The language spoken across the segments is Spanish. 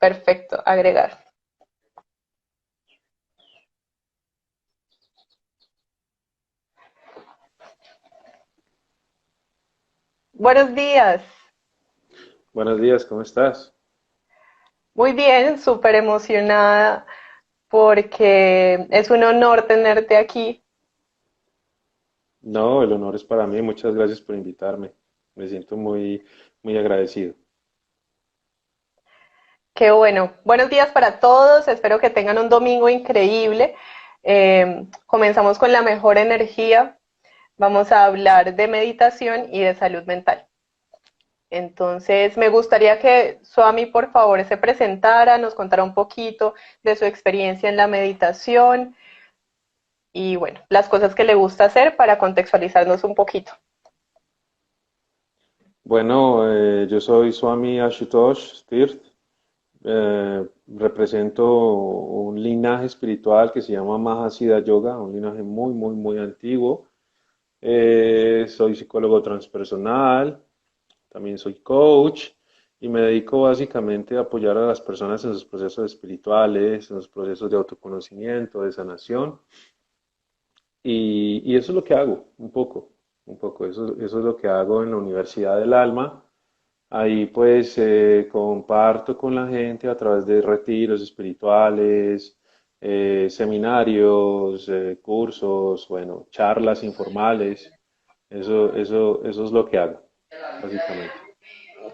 Perfecto, agregar. Buenos días. Buenos días, ¿cómo estás? Muy bien, súper emocionada porque es un honor tenerte aquí. No, el honor es para mí. Muchas gracias por invitarme. Me siento muy agradecido. Qué bueno. Buenos días para todos. Espero que tengan un domingo increíble. Comenzamos con la mejor energía. Vamos a hablar de meditación y de salud mental. Entonces, me gustaría que Swami, por favor, se presentara, nos contara un poquito de su experiencia en la meditación y, bueno, las cosas que le gusta hacer para contextualizarnos un poquito. Bueno, yo soy Swami Ashutosh Tirth. Represento un linaje espiritual que se llama Mahasiddha Yoga, un linaje muy antiguo. Soy psicólogo transpersonal, también soy coach y me dedico básicamente a apoyar a las personas en sus procesos espirituales, en sus procesos de autoconocimiento, de sanación. Y eso es lo que hago, un poco. Eso es lo que hago en la Universidad del Alma. Ahí pues comparto con la gente a través de retiros espirituales, seminarios, cursos, bueno, charlas informales. Eso es lo que hago, básicamente.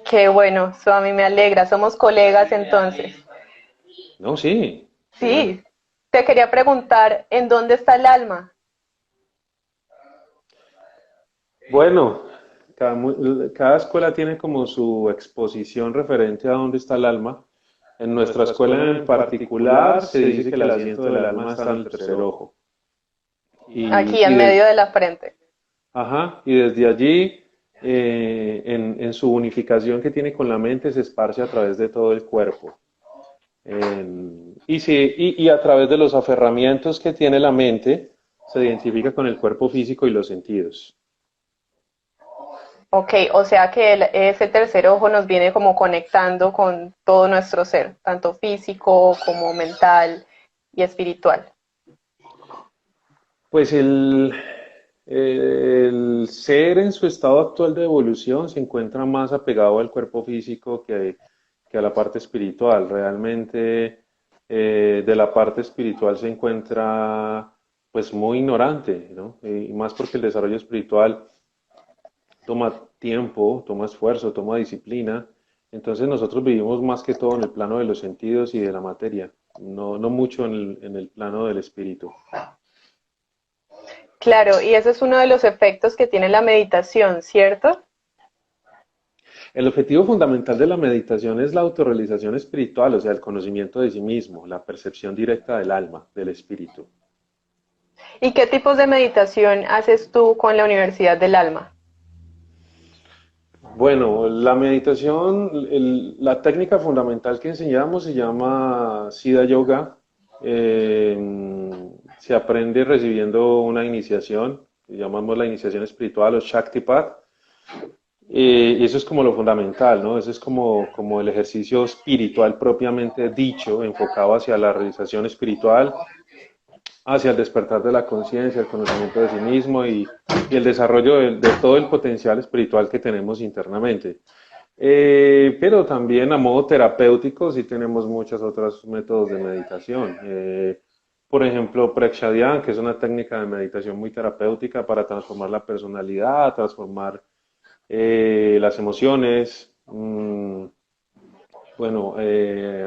Qué bueno, Swami, me alegra. Somos colegas entonces. No, sí, genial. Sí, te quería preguntar, ¿en dónde está el alma? Bueno, cada escuela tiene como su exposición referente a dónde está el alma. En nuestra escuela en particular se dice que el asiento del alma está en el tercer ojo. Aquí, Y en medio de la frente. y desde allí, en su unificación que tiene con la mente, se esparce a través de todo el cuerpo. Y a través de los aferramientos que tiene la mente, se identifica con el cuerpo físico y los sentidos. Ok, o sea que ese tercer ojo nos viene como conectando con todo nuestro ser, tanto físico como mental y espiritual. Pues el ser en su estado actual de evolución se encuentra más apegado al cuerpo físico que a la parte espiritual. Realmente de la parte espiritual se encuentra pues muy ignorante, ¿no? Y más porque el desarrollo espiritual toma tiempo, toma esfuerzo, toma disciplina. Entonces nosotros vivimos más que todo en el plano de los sentidos y de la materia, no mucho en el plano del espíritu. Claro, y ese es uno de los efectos que tiene la meditación, ¿cierto? El objetivo fundamental de la meditación es la autorrealización espiritual, o sea, el conocimiento de sí mismo, la percepción directa del alma, del espíritu. ¿Y qué tipos de meditación haces tú con la Universidad del Alma? Bueno, la meditación, la técnica fundamental que enseñamos se llama Siddha Yoga. Eh, Se aprende recibiendo una iniciación, que llamamos la iniciación espiritual o Shaktipat. Y eso es como lo fundamental, ¿no? Eso es como el ejercicio espiritual propiamente dicho, enfocado hacia la realización espiritual, hacia el despertar de la conciencia, el conocimiento de sí mismo y el desarrollo de todo el potencial espiritual que tenemos internamente. Pero también a modo terapéutico sí tenemos muchos otros métodos de meditación. Por ejemplo, Prekshadyan, que es una técnica de meditación muy terapéutica para transformar la personalidad, transformar las emociones. Bueno,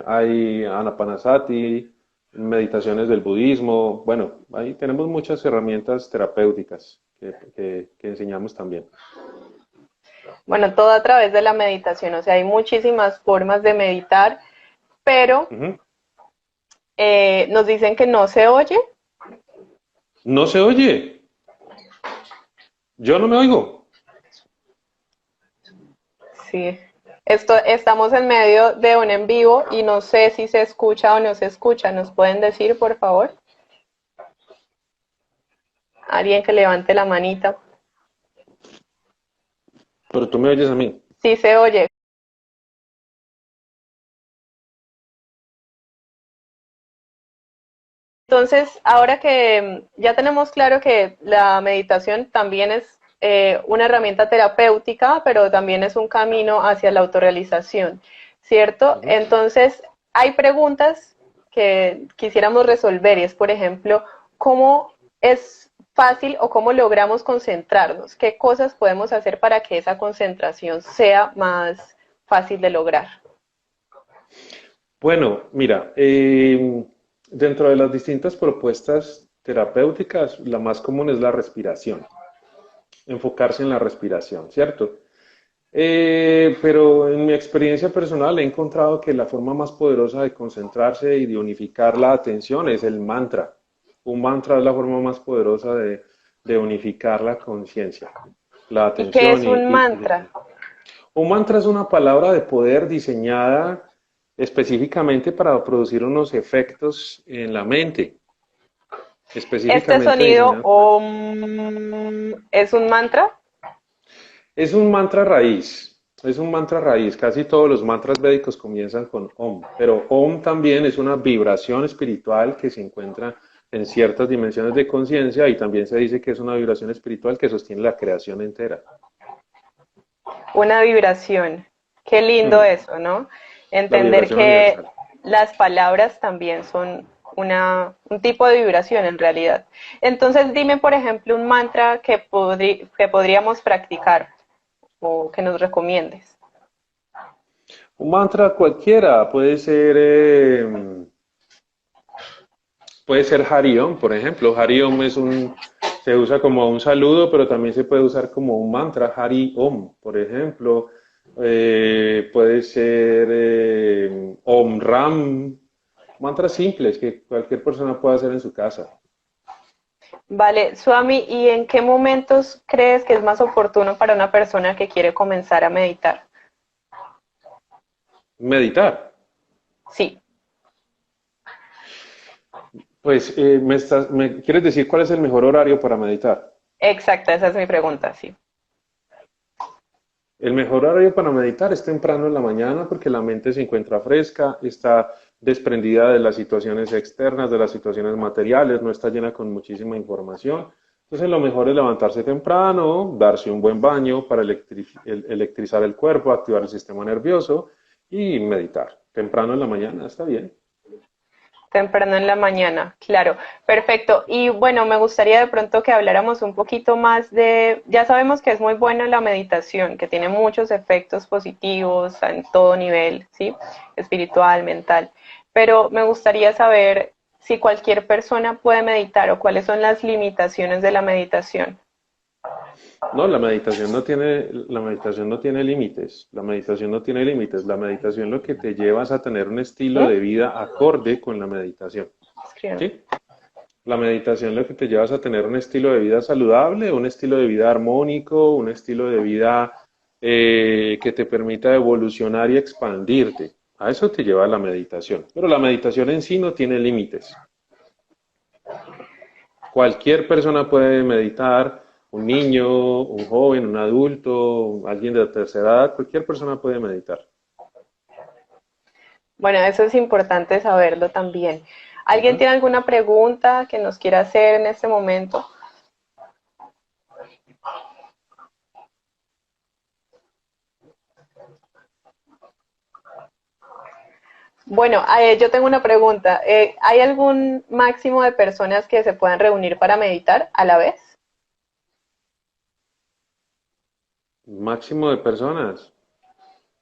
hay Anapanasati, meditaciones del budismo. Bueno, ahí tenemos muchas herramientas terapéuticas que enseñamos también. Bueno, todo a través de la meditación, o sea, hay muchísimas formas de meditar, pero Ujú. nos dicen que no se oye. No se oye, yo no me oigo. Sí, estamos en medio de un en vivo y no sé si se escucha o no se escucha. ¿Nos pueden decir, por favor? Alguien que levante la manita. Pero tú me oyes a mí. Sí se oye. Entonces, ahora que ya tenemos claro que la meditación también es una herramienta terapéutica, pero también es un camino hacia la autorrealización, ¿cierto? Ujú. Entonces, hay preguntas que quisiéramos resolver y es, por ejemplo, ¿cómo es fácil o cómo logramos concentrarnos? ¿Qué cosas podemos hacer para que esa concentración sea más fácil de lograr? Bueno, mira, dentro de las distintas propuestas terapéuticas, la más común es la respiración, enfocarse en la respiración, ¿cierto? Pero en mi experiencia personal he encontrado que la forma más poderosa de concentrarse y de unificar la atención es el mantra. Un mantra es la forma más poderosa de unificar la conciencia, la ¿Y qué atención es un mantra? un mantra es una palabra de poder diseñada específicamente para producir unos efectos en la mente, Este específicamente sonido diseñada para... OM es un mantra. Es un mantra raíz, es un mantra raíz. Casi todos los mantras védicos comienzan con Om, pero Om también es una vibración espiritual que se encuentra en ciertas dimensiones de conciencia y también se dice que es una vibración espiritual que sostiene la creación entera. Una vibración. Qué lindo Hmm. eso, ¿no? La Entender vibración que universal. las palabras también son un tipo de vibración en realidad. Entonces, dime, por ejemplo, un mantra que podríamos practicar o que nos recomiendes. Un mantra cualquiera puede ser Hari Om, por ejemplo. Hari Om se usa como un saludo, pero también se puede usar como un mantra. Hari Om, por ejemplo. Puede ser Om Ram. Mantras simples que cualquier persona puede hacer en su casa. Vale, Swami, ¿y en qué momentos crees que es más oportuno para una persona que quiere comenzar a meditar? Meditar. Sí, Pues, ¿me quieres decir cuál es el mejor horario para meditar? exacta, esa es mi pregunta, sí. El mejor horario para meditar es temprano en la mañana porque la mente se encuentra fresca, está desprendida de las situaciones externas, de las situaciones materiales, no está llena con muchísima información. Entonces lo mejor es levantarse temprano, darse un buen baño para electrizar el cuerpo, activar el sistema nervioso y meditar. Temprano en la mañana, está bien. Temprano en la mañana, claro, perfecto. Y bueno, me gustaría de pronto que habláramos un poquito más ya sabemos que es muy buena la meditación, que tiene muchos efectos positivos en todo nivel, ¿sí? Espiritual, mental. Pero me gustaría saber si cualquier persona puede meditar o cuáles son las limitaciones de la meditación. No, la meditación no tiene límites. La meditación no tiene límites. La meditación lo que te lleva es a tener un estilo ¿Mm? de vida acorde con la meditación. Escriban. ¿Sí? La meditación lo que te lleva es a tener un estilo de vida saludable, un estilo de vida armónico, un estilo de vida que te permita evolucionar y expandirte. A eso te lleva la meditación. Pero la meditación en sí no tiene límites. Cualquier persona puede meditar, un niño, un joven, un adulto, alguien de la tercera edad, cualquier persona puede meditar. Bueno, eso es importante saberlo también. ¿Alguien Ajá. tiene alguna pregunta que nos quiera hacer en este momento? Bueno, yo tengo una pregunta. ¿Hay algún máximo de personas que se puedan reunir para meditar a la vez? Máximo de personas.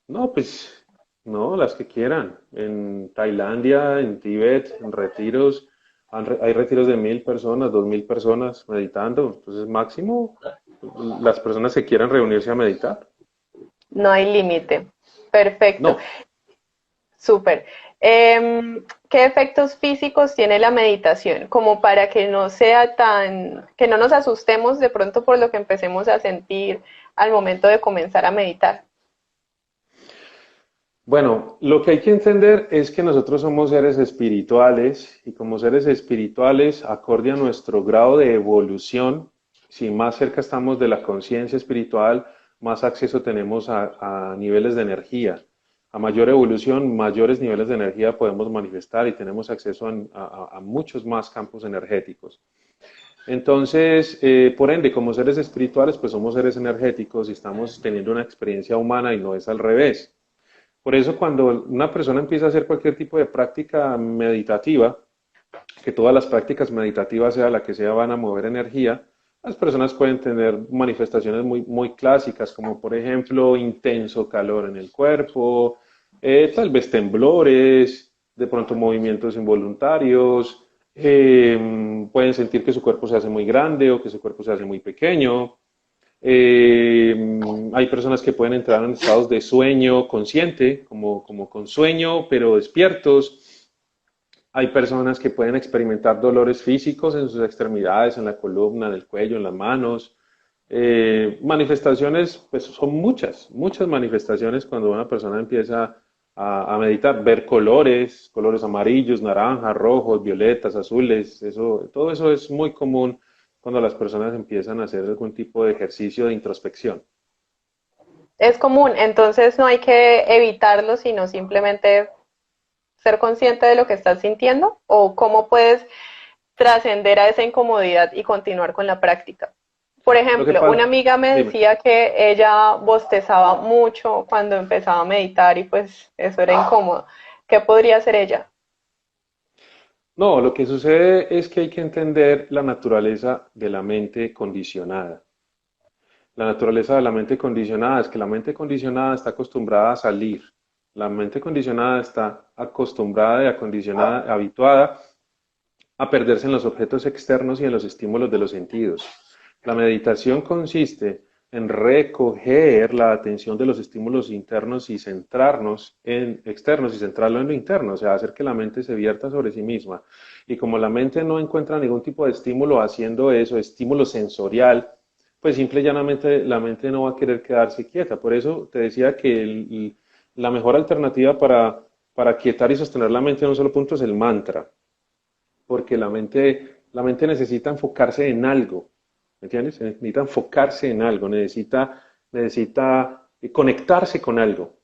No, pues no, las que quieran. En Tailandia, en Tíbet, en retiros, hay retiros de 1.000 personas, 2.000 personas meditando. Entonces, máximo, las personas que quieran reunirse a meditar. No hay límite. Perfecto. No, Súper. ¿Qué efectos físicos tiene la meditación? Como para que no sea que no nos asustemos de pronto por lo que empecemos a sentir al momento de comenzar a meditar. bueno, lo que hay que entender es que nosotros somos seres espirituales y como seres espirituales, acorde a nuestro grado de evolución, si más cerca estamos de la conciencia espiritual, más acceso tenemos a niveles de energía. A mayor evolución, mayores niveles de energía podemos manifestar y tenemos acceso a muchos más campos energéticos. Entonces, por ende, como seres espirituales, pues somos seres energéticos y estamos teniendo una experiencia humana y no es al revés. Por eso, cuando una persona empieza a hacer cualquier tipo de práctica meditativa, que todas las prácticas meditativas, sea la que sea, van a mover energía, las personas pueden tener manifestaciones muy clásicas, como por ejemplo intenso calor en el cuerpo, tal vez temblores, de pronto movimientos involuntarios, pueden sentir que su cuerpo se hace muy grande o que su cuerpo se hace muy pequeño. Hay personas que pueden entrar en estados de sueño consciente, como con sueño, pero despiertos. Hay personas que pueden experimentar dolores físicos en sus extremidades, en la columna, en el cuello, en las manos. Manifestaciones, pues son muchas manifestaciones cuando una persona empieza a meditar, ver colores, colores amarillos, naranjas, rojos, violetas, azules, todo eso es muy común cuando las personas empiezan a hacer algún tipo de ejercicio de introspección. Es común, entonces no hay que evitarlo, sino simplemente ser consciente de lo que estás sintiendo o cómo puedes trascender a esa incomodidad y continuar con la práctica. Por Lo que ejemplo, una pasa, amiga me dime. decía que ella bostezaba mucho cuando empezaba a meditar y pues eso era incómodo. ¿Qué podría hacer ella? No, lo que sucede es que hay que entender la naturaleza de la mente condicionada. La naturaleza de la mente condicionada es que la mente condicionada está acostumbrada a salir. La mente condicionada está acostumbrada y acondicionada, habituada a perderse en los objetos externos y en los estímulos de los sentidos. La meditación consiste en recoger la atención de los estímulos internos y centrarnos en externos y centrarlo en lo interno, o sea, hacer que la mente se vierta sobre sí misma. Y como la mente no encuentra ningún tipo de estímulo haciendo eso, estímulo sensorial, pues simple y llanamente la mente no va a querer quedarse quieta. Por eso te decía que la mejor alternativa para quietar y sostener la mente en un solo punto es el mantra, porque la mente necesita enfocarse en algo, ¿me entiendes? Necesita enfocarse en algo, necesita conectarse con algo.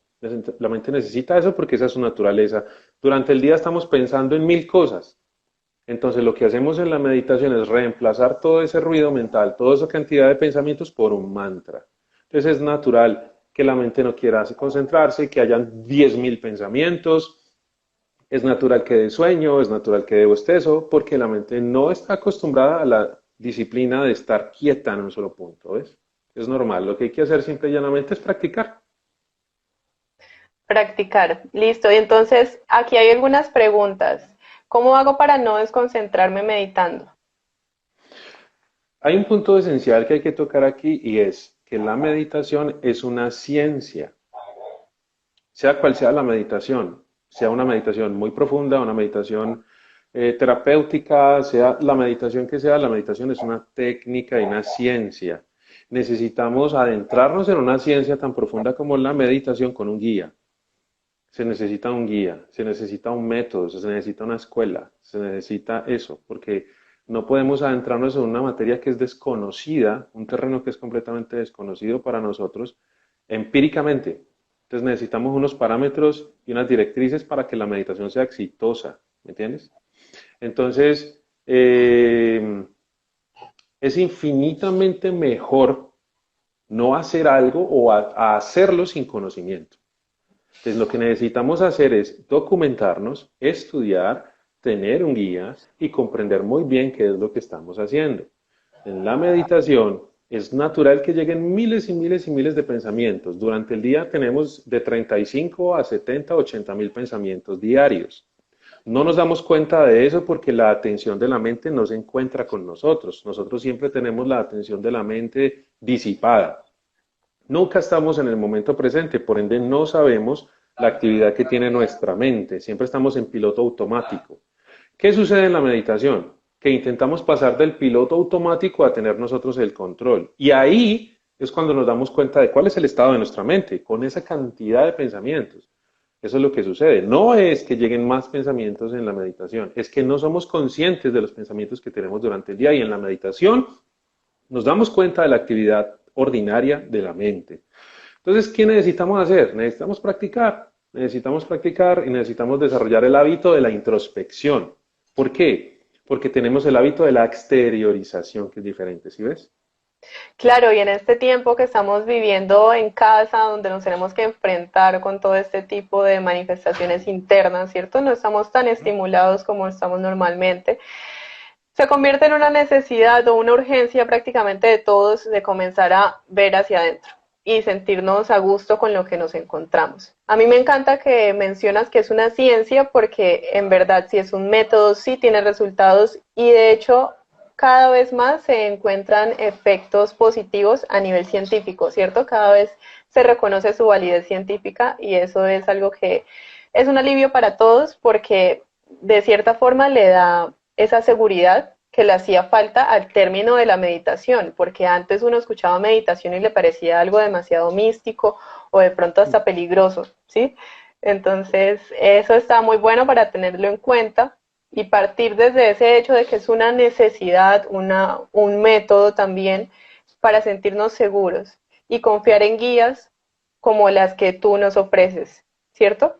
La mente necesita eso porque esa es su naturaleza. Durante el día estamos pensando en mil cosas. Entonces lo que hacemos en la meditación es reemplazar todo ese ruido mental, toda esa cantidad de pensamientos por un mantra. Entonces es natural que la mente no quiera concentrarse, que hayan 10.000 pensamientos, es natural que dé sueño, es natural que dé bostezo, porque la mente no está acostumbrada a la disciplina de estar quieta en un solo punto, ¿ves? Es normal, lo que hay que hacer simple y llanamente es practicar. Practicar. Listo. Y entonces aquí hay algunas preguntas. ¿Cómo hago para no desconcentrarme meditando? Hay un punto esencial que hay que tocar aquí y es que la meditación es una ciencia, sea cual sea la meditación, sea una meditación muy profunda, una meditación terapéutica, sea la meditación que sea, la meditación es una técnica y una ciencia. Necesitamos adentrarnos en una ciencia tan profunda como la meditación con un guía. Se necesita un guía, se necesita un método, se necesita una escuela, se necesita eso, porque no podemos adentrarnos en una materia que es desconocida, un terreno que es completamente desconocido para nosotros, empíricamente. Entonces necesitamos unos parámetros y unas directrices para que la meditación sea exitosa, ¿me entiendes? Entonces, es infinitamente mejor no hacer algo o a hacerlo sin conocimiento. Entonces, lo que necesitamos hacer es documentarnos, estudiar, tener un guía y comprender muy bien qué es lo que estamos haciendo. En la meditación es natural que lleguen miles y miles y miles de pensamientos. Durante el día tenemos de 35 a 70, 80.000 pensamientos diarios. No nos damos cuenta de eso porque la atención de la mente no se encuentra con nosotros. Nosotros siempre tenemos la atención de la mente disipada. Nunca estamos en el momento presente, por ende no sabemos la actividad que tiene nuestra mente. Siempre estamos en piloto automático. ¿Qué sucede en la meditación? Que intentamos pasar del piloto automático a tener nosotros el control. Y ahí es cuando nos damos cuenta de cuál es el estado de nuestra mente, con esa cantidad de pensamientos. Eso es lo que sucede. No es que lleguen más pensamientos en la meditación, es que no somos conscientes de los pensamientos que tenemos durante el día y en la meditación nos damos cuenta de la actividad ordinaria de la mente. Entonces, ¿qué necesitamos hacer? Necesitamos practicar. necesitamos practicar y necesitamos desarrollar el hábito de la introspección. ¿Por qué? Porque tenemos el hábito de la exteriorización, que es diferente, ¿sí ves? Claro, y en este tiempo que estamos viviendo en casa, donde nos tenemos que enfrentar con todo este tipo de manifestaciones internas, ¿cierto? No estamos tan estimulados como estamos normalmente. Se convierte en una necesidad o una urgencia prácticamente de todos de comenzar a ver hacia adentro y sentirnos a gusto con lo que nos encontramos. A mí me encanta que mencionas que es una ciencia porque en verdad sí es un método, sí tiene resultados y de hecho cada vez más se encuentran efectos positivos a nivel científico, ¿cierto? Cada vez se reconoce su validez científica y eso es algo que es un alivio para todos porque de cierta forma le da esa seguridad que le hacía falta al término de la meditación, porque antes uno escuchaba meditación y le parecía algo demasiado místico o de pronto hasta peligroso, ¿sí? Entonces, eso está muy bueno para tenerlo en cuenta y partir desde ese hecho de que es una necesidad, un método también para sentirnos seguros y confiar en guías como las que tú nos ofreces, ¿cierto?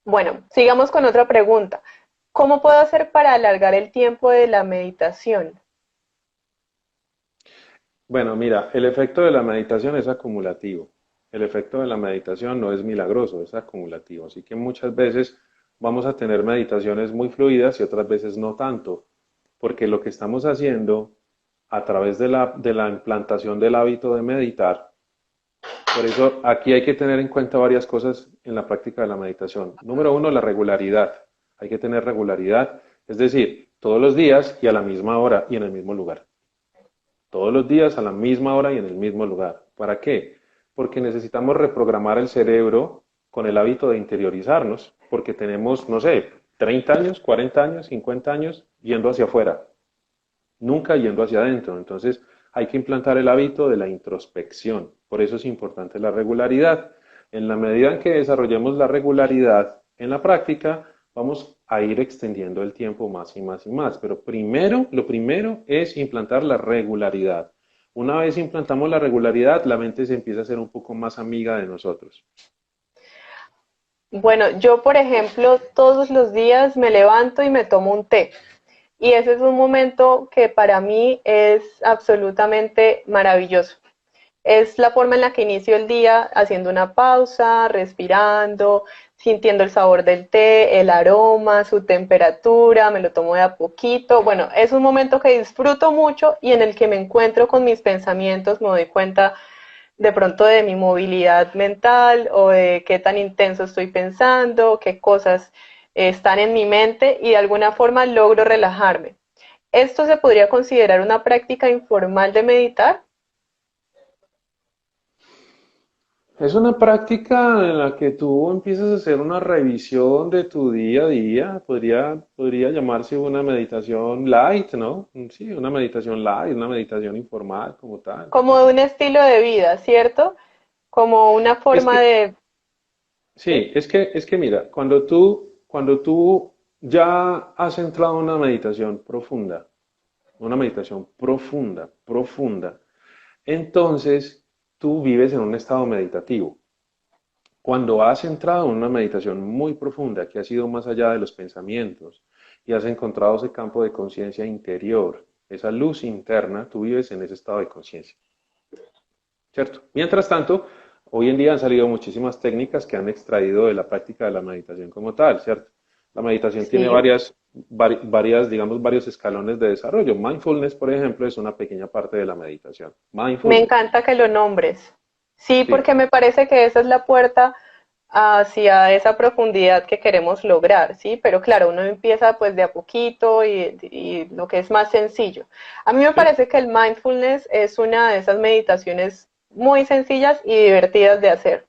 Bueno, sigamos con otra pregunta. ¿Cómo puedo hacer para alargar el tiempo de la meditación? Bueno, mira, el efecto de la meditación es acumulativo. El efecto de la meditación no es milagroso, es acumulativo. Así que muchas veces vamos a tener meditaciones muy fluidas y otras veces no tanto, porque lo que estamos haciendo a través de la implantación del hábito de meditar, por eso aquí hay que tener en cuenta varias cosas en la práctica de la meditación. Número uno, la regularidad. Hay que tener regularidad, es decir, todos los días y a la misma hora y en el mismo lugar. Todos los días a la misma hora y en el mismo lugar. ¿Para qué? Porque necesitamos reprogramar el cerebro con el hábito de interiorizarnos, porque tenemos, no sé, 30 años, 40 años, 50 años yendo hacia afuera, nunca yendo hacia adentro. Entonces hay que implantar el hábito de la introspección. Por eso es importante la regularidad. En la medida en que desarrollemos la regularidad en la práctica, vamos a ir extendiendo el tiempo más y más y más. Pero primero, lo primero es implantar la regularidad. Una vez implantamos la regularidad, la mente se empieza a ser un poco más amiga de nosotros. Bueno, yo por ejemplo todos los días me levanto y me tomo un té. Y ese es un momento que para mí es absolutamente maravilloso. Es la forma en la que inicio el día haciendo una pausa, respirando, sintiendo el sabor del té, el aroma, su temperatura, me lo tomo de a poquito. Bueno, es un momento que disfruto mucho y en el que me encuentro con mis pensamientos, me doy cuenta de pronto de mi movilidad mental o de qué tan intenso estoy pensando, qué cosas están en mi mente y de alguna forma logro relajarme. ¿Esto se podría considerar una práctica informal de meditar? Es una práctica en la que tú empiezas a hacer una revisión de tu día a día. Podría llamarse una meditación light, ¿no? Sí, una meditación light, una meditación informal como tal, Como de ¿cierto? un estilo de vida, ¿cierto? Como una Es forma que, de... ¿Sí? sí, es que mira, cuando tú ya has entrado en una meditación profunda, profunda, entonces tú vives en un estado meditativo. Cuando has entrado en una meditación muy profunda que ha sido más allá de los pensamientos y has encontrado ese campo de conciencia interior, esa luz interna, tú vives en ese estado de conciencia, ¿cierto? Mientras tanto, hoy en día han salido muchísimas técnicas que han extraído de la práctica de la meditación como tal, ¿cierto? La meditación tiene Sí. digamos, varios escalones de desarrollo. Mindfulness, por ejemplo, es una pequeña parte de la meditación. Me Mindfulness, encanta que lo nombres. Sí, porque sí. me parece que esa es la puerta hacia esa profundidad que queremos lograr, ¿sí? Pero claro, uno empieza pues de a poquito y lo que es más sencillo. A mí me Sí, parece que el mindfulness es una de esas meditaciones muy sencillas y divertidas de hacer.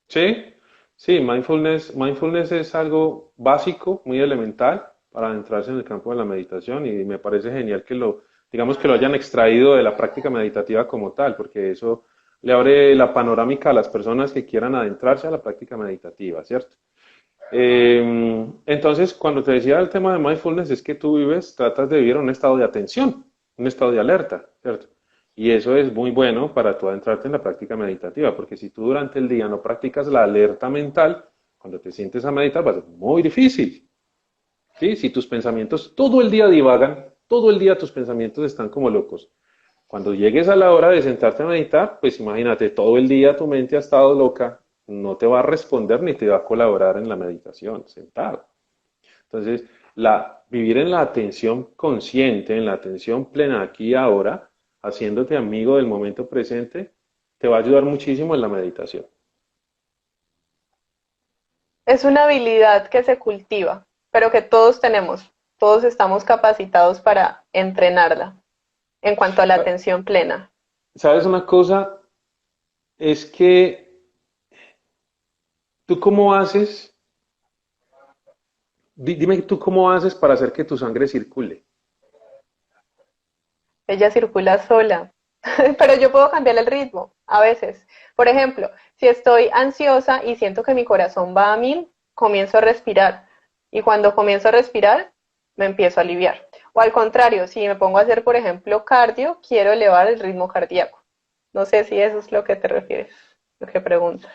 sí, sí, mindfulness es algo básico, muy elemental para adentrarse en el campo de la meditación y me parece genial digamos que lo hayan extraído de la práctica meditativa como tal, porque eso le abre la panorámica a las personas que quieran adentrarse a la práctica meditativa, ¿cierto? Entonces, cuando te decía el tema de mindfulness, es que tú tratas de vivir en un estado de atención, un estado de alerta, ¿cierto? Y eso es muy bueno para tú adentrarte en la práctica meditativa, porque si tú durante el día no practicas la alerta mental, cuando te sientes a meditar va a ser muy difícil. ¿Sí? Si tus pensamientos todo el día divagan, todo el día tus pensamientos están como locos. Cuando llegues a la hora de sentarte a meditar, pues imagínate, todo el día tu mente ha estado loca, no te va a responder ni te va a colaborar en la meditación, sentado. Entonces, vivir en la atención consciente, en la atención plena aquí y ahora, haciéndote amigo del momento presente, te va a ayudar muchísimo en la meditación. Es una habilidad que se cultiva, pero que todos tenemos, todos estamos capacitados para entrenarla en cuanto a la atención plena. ¿Sabes una cosa? Es que tú cómo haces, dime tú cómo haces para hacer que tu sangre circule. Ella circula sola, pero yo puedo cambiar el ritmo a veces. Por ejemplo, si estoy ansiosa y siento que mi corazón va a mil, comienzo a respirar. Y cuando comienzo a respirar, me empiezo a aliviar. O al contrario, si me pongo a hacer, por ejemplo, cardio, quiero elevar el ritmo cardíaco. No sé si eso es lo que te refieres, lo que preguntas.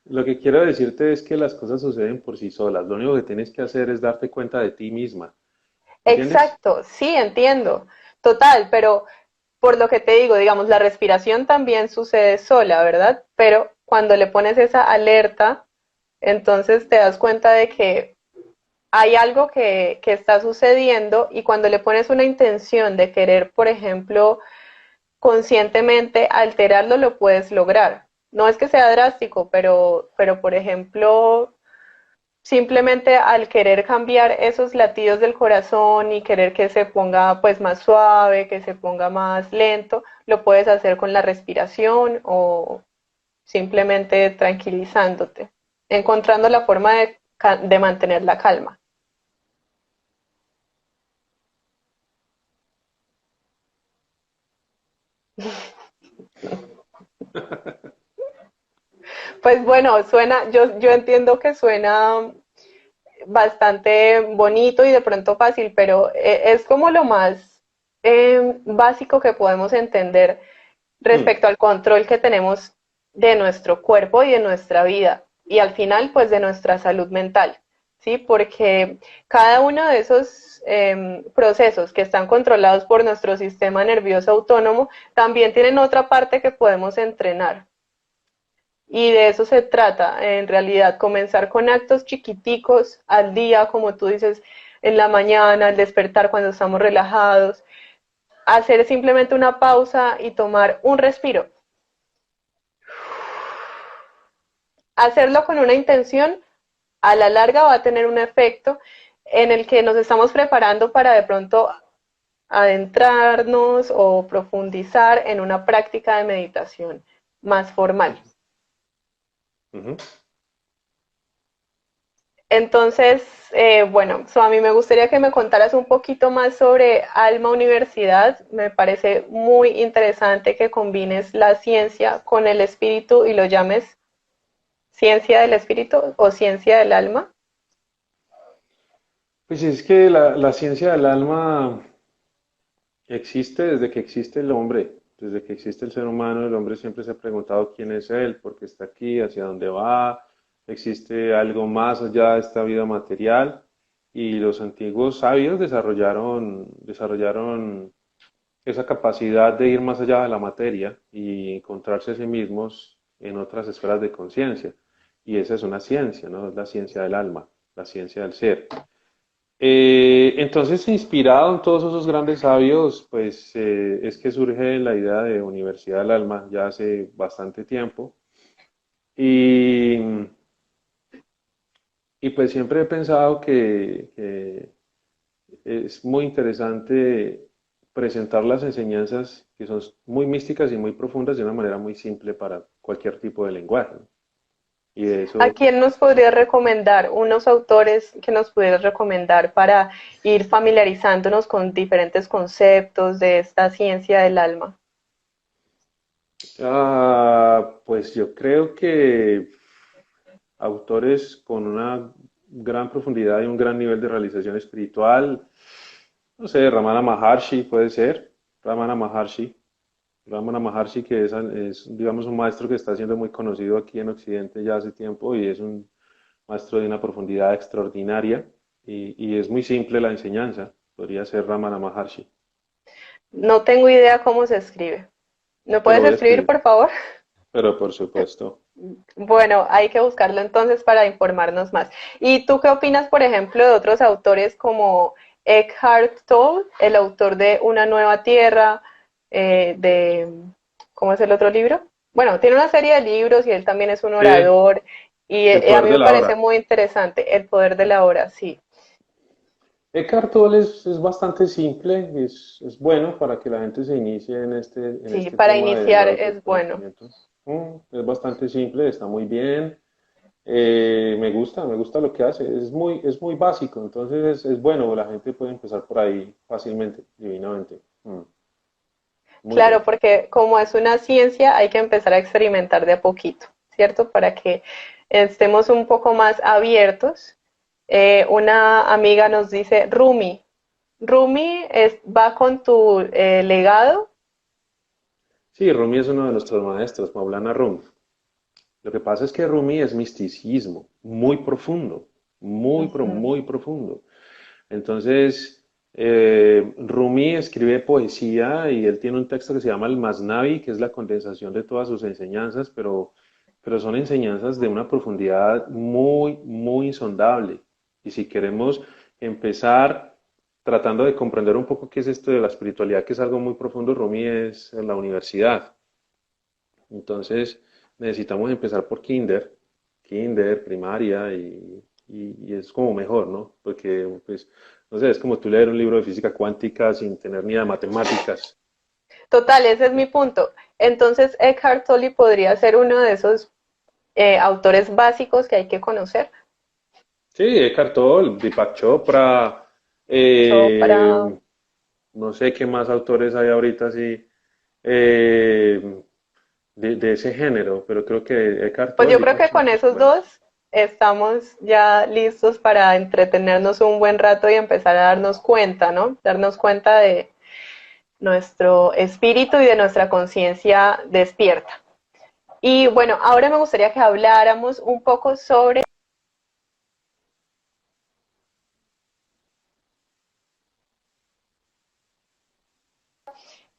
Lo que quiero decirte es que las cosas suceden por sí solas. Lo único que tienes que hacer es darte cuenta de ti misma. ¿Entiendes? Exacto, sí, entiendo. Total, pero por lo que te digo, digamos, la respiración también sucede sola, ¿verdad? Pero cuando le pones esa alerta, entonces te das cuenta de que hay algo que está sucediendo y cuando le pones una intención de querer, por ejemplo, conscientemente alterarlo, lo puedes lograr. No es que sea drástico, pero por ejemplo, simplemente al querer cambiar esos latidos del corazón y querer que se ponga pues más suave, que se ponga más lento, lo puedes hacer con la respiración o simplemente tranquilizándote, encontrando la forma de mantener la calma. Pues bueno, suena, yo entiendo que suena bastante bonito y de pronto fácil, pero es como lo más básico que podemos entender Hmm. respecto al control que tenemos de nuestro cuerpo y de nuestra vida y al final pues de nuestra salud mental, ¿sí? Porque cada uno de esos procesos que están controlados por nuestro sistema nervioso autónomo también tienen otra parte que podemos entrenar. Y de eso se trata, en realidad, comenzar con actos chiquiticos al día, como tú dices, en la mañana, al despertar cuando estamos relajados, hacer simplemente una pausa y tomar un respiro. Hacerlo con una intención, a la larga va a tener un efecto en el que nos estamos preparando para de pronto adentrarnos o profundizar en una práctica de meditación más formal. Ujú. Entonces, bueno, a mí me gustaría que me contaras un poquito más sobre Alma Universidad. Me parece muy interesante que combines la ciencia con el espíritu y lo llames ciencia del espíritu o ciencia del alma. Pues es que la ciencia del alma existe desde que existe el hombre, desde que existe el ser humano, el hombre siempre se ha preguntado quién es él, por qué está aquí, hacia dónde va, existe algo más allá de esta vida material y los antiguos sabios desarrollaron esa capacidad de ir más allá de la materia y encontrarse a sí mismos en otras esferas de conciencia. Y esa es una ciencia, ¿no? Es la ciencia del alma, la ciencia del ser. Entonces, inspirado en todos esos grandes sabios, pues es que surge la idea de Universidad del Alma ya hace bastante tiempo. Y, y pues siempre he pensado que es muy interesante presentar las enseñanzas que son muy místicas y muy profundas de una manera muy simple para cualquier tipo de lenguaje, ¿no? Y de ¿A eso, quién nos podrías recomendar? Unos autores que nos pudieras recomendar para ir familiarizándonos con diferentes conceptos de esta ciencia del alma. pues yo creo que autores con una gran profundidad y un gran nivel de realización espiritual, no sé, Ramana Maharshi puede ser, Ramana Maharshi, Ramana Maharshi, que digamos, un maestro que está siendo muy conocido aquí en Occidente ya hace tiempo y es un maestro de una profundidad extraordinaria y es muy simple la enseñanza. Podría ser Ramana Maharshi. No tengo idea cómo se escribe. ¿Me Te lo puedes voy a escribir, escribir, por favor? pero por supuesto. Bueno, hay que buscarlo entonces para informarnos más. ¿Y tú qué opinas, por ejemplo, de otros autores como Eckhart Tolle, el autor de Una nueva tierra, de, ¿cómo es el otro libro? Bueno, tiene una serie de libros y él también es un Sí, orador y el a poder mí de me la parece hora. muy interesante el poder de la hora, sí. Eckhart Tolle es bastante simple, es bueno para que la gente se inicie en Sí, este para tema del iniciar es bueno. autoconocimiento. Es bastante simple, está muy bien. Me gusta lo que hace, es muy básico, entonces es bueno, la gente puede empezar por ahí fácilmente, divinamente. Muy Claro, bueno. porque como es una ciencia, hay que empezar a experimentar de a poquito, ¿cierto? Para que estemos un poco más abiertos. Una amiga nos dice, Rumi va con tu legado. Sí, Rumi es uno de nuestros maestros, Maulana Rumi. Lo que pasa es que Rumi es misticismo, muy profundo, Ujú. muy profundo. Entonces, Rumi escribe poesía y él tiene un texto que se llama el Masnavi, que es la condensación de todas sus enseñanzas, pero son enseñanzas de una profundidad muy insondable. Y si queremos empezar tratando de comprender un poco qué es esto de la espiritualidad, que es algo muy profundo, Rumi es en la universidad. Entonces, necesitamos empezar por kinder, primaria, y es como mejor, ¿no? Porque, pues, no sé, es como tú leer un libro de física cuántica sin tener ni idea de matemáticas. Total, ese es mi punto. Entonces, Eckhart Tolle podría ser uno de esos autores básicos que hay que conocer. Sí, Eckhart Tolle, Deepak Chopra, Chopra. eh, no sé qué más autores hay ahorita, sí, eh, de ese género, pero creo que Eckhart Pues Tolle, yo creo Deepak que con Chopra son esos buenos. dos estamos ya listos para entretenernos un buen rato y empezar a darnos cuenta, ¿no? Darnos cuenta de nuestro espíritu y de nuestra conciencia despierta. Y bueno, ahora me gustaría que habláramos un poco sobre,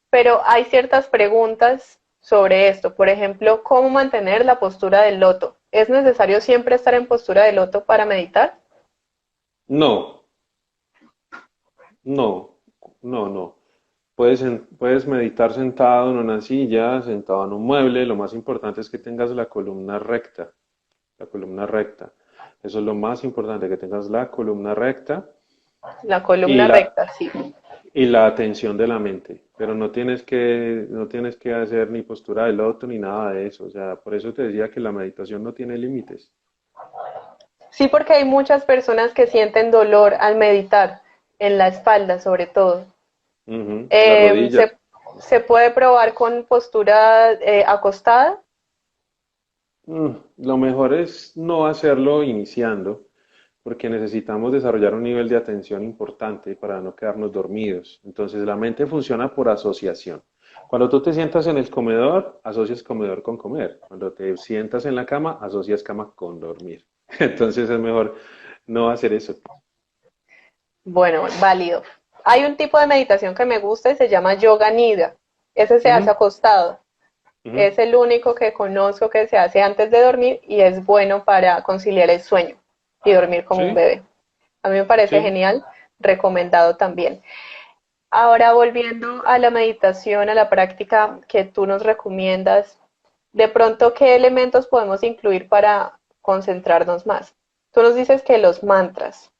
pero hay ciertas preguntas sobre esto. Por ejemplo, ¿cómo mantener la postura del loto? ¿Es necesario siempre estar en postura de loto para meditar? No, no, no. Puedes meditar sentado en una silla, sentado en un mueble. Lo más importante es que tengas la columna recta. La columna recta. Eso es lo más importante, que tengas la columna recta La y columna la, recta, sí. y la atención de la mente. Pero no tienes que hacer ni postura de loto ni nada de eso. O sea, por eso te decía que la meditación no tiene límites. Sí, porque hay muchas personas que sienten dolor al meditar, en la espalda sobre todo. Ujú. Las Eh, rodillas. se, se puede probar con postura acostada. Lo mejor es no hacerlo iniciando, porque necesitamos desarrollar un nivel de atención importante para no quedarnos dormidos. Entonces, la mente funciona por asociación. Cuando tú te sientas en el comedor, asocias comedor con comer. Cuando te sientas en la cama, asocias cama con dormir. Entonces, es mejor no hacer eso. Bueno, válido. Hay un tipo de meditación que me gusta y se llama yoga nidra. Ese se hace Ujú, acostado. ujú. Es el único que conozco que se hace antes de dormir y es bueno para conciliar el sueño y dormir como un Sí, bebé. A mí me parece sí. genial, recomendado también. Ahora volviendo a la meditación, a la práctica que tú nos recomiendas, de pronto, ¿qué elementos podemos incluir para concentrarnos más? Tú nos dices que los mantras,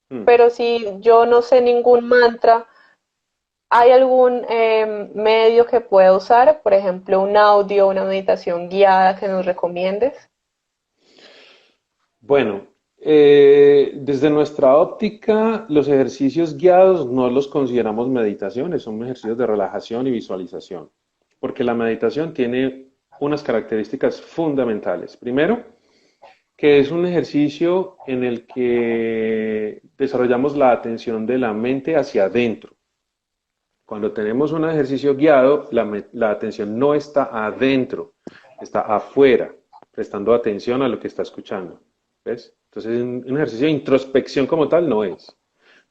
Mm. pero si yo no sé ningún mantra, ¿hay algún medio que pueda usar? Por ejemplo, un audio, una meditación guiada que nos recomiendes. Bueno, desde nuestra óptica, los ejercicios guiados no los consideramos meditaciones, son ejercicios de relajación y visualización, porque la meditación tiene unas características fundamentales. Primero, que es un ejercicio en el que desarrollamos la atención de la mente hacia adentro. Cuando tenemos un ejercicio guiado, la atención no está adentro, está afuera, prestando atención a lo que está escuchando. ¿Ves? Entonces, un ejercicio de introspección como tal no es,